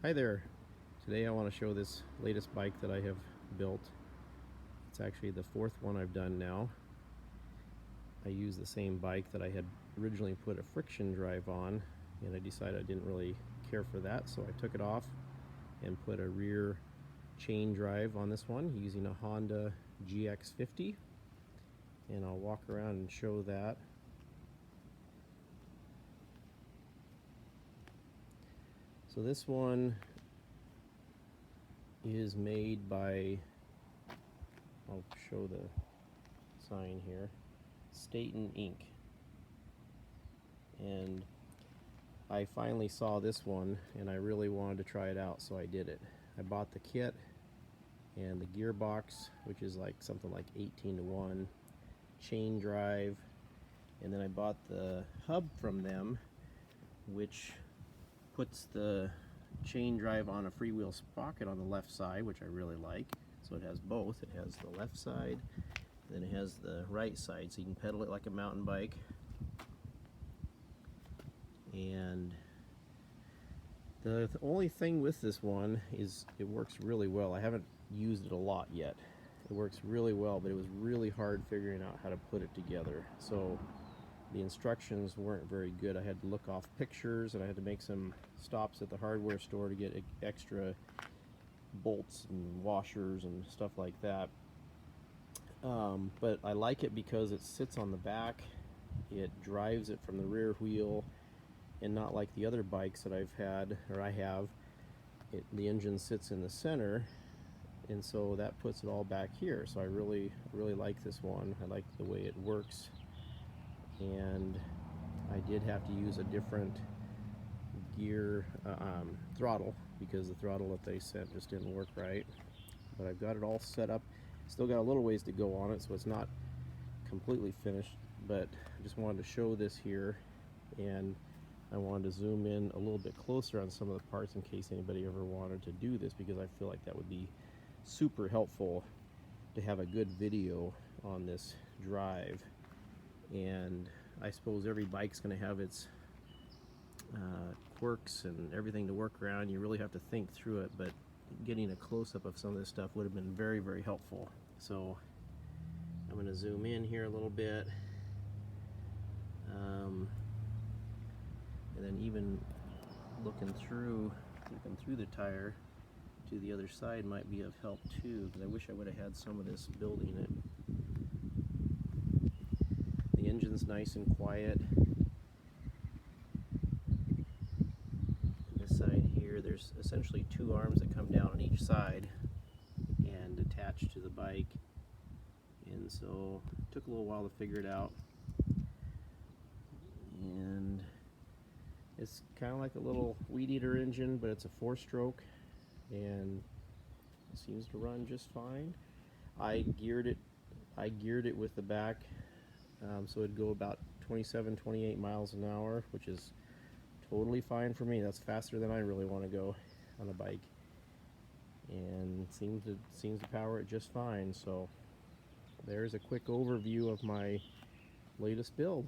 Hi there. Today I want to show this latest bike that I have built. It's actually the fourth one I've done now. I used the same bike that I had originally put a friction drive on, and I decided I didn't really care for that, so I took it off and put a rear chain drive on this one using a Honda GX50, and I'll walk around and show that. So this one is made by, I'll show the sign here, Staton-Inc. And I finally saw this one and I really wanted to try it out, so I did it. I bought the kit and the gearbox, which is like something like 18-to-1, chain drive, and then I bought the hub from them, which puts the chain drive on a freewheel sprocket on the left side, which I really like. So it has both. It has the left side, then it has the right side, so you can pedal it like a mountain bike. And the only thing with this one is it works really well. I haven't used it a lot yet. It works really well, but it was really hard figuring out how to put it together. So the instructions weren't very good. I had to look off pictures, and I had to make some stops at the hardware store to get extra bolts and washers and stuff like that. But I like it because it sits on the back. It drives it from the rear wheel, and not like the other bikes that I've had, or I have, the engine sits in the center, and so that puts it all back here. So I really like this one. I like the way it works. And I did have to use a different gear throttle, because the throttle that they sent just didn't work right. But I've got it all set up. Still got a little ways to go on it, so it's not completely finished, but I just wanted to show this here, and I wanted to zoom in a little bit closer on some of the parts in case anybody ever wanted to do this, because I feel like that would be super helpful to have a good video on this drive. And I suppose every bike's going to have its quirks and everything to work around. You really have to think through it, but getting a close-up of some of this stuff would have been very helpful. So I'm going to zoom in here a little bit, and then even looking through the tire to the other side might be of help too, because I wish I would have had some of this building it. The engine's nice and quiet. This side here, there's essentially two arms that come down on each side and attach to the bike, and so it took a little while to figure it out. And it's kind of like a little weed eater engine, but it's a 4-stroke, and it seems to run just fine. I geared it with the back, so it'd go about 27-28 miles an hour, which is totally fine for me. That's faster than I really want to go on a bike, and seems to power it just fine. So there's a quick overview of my latest build.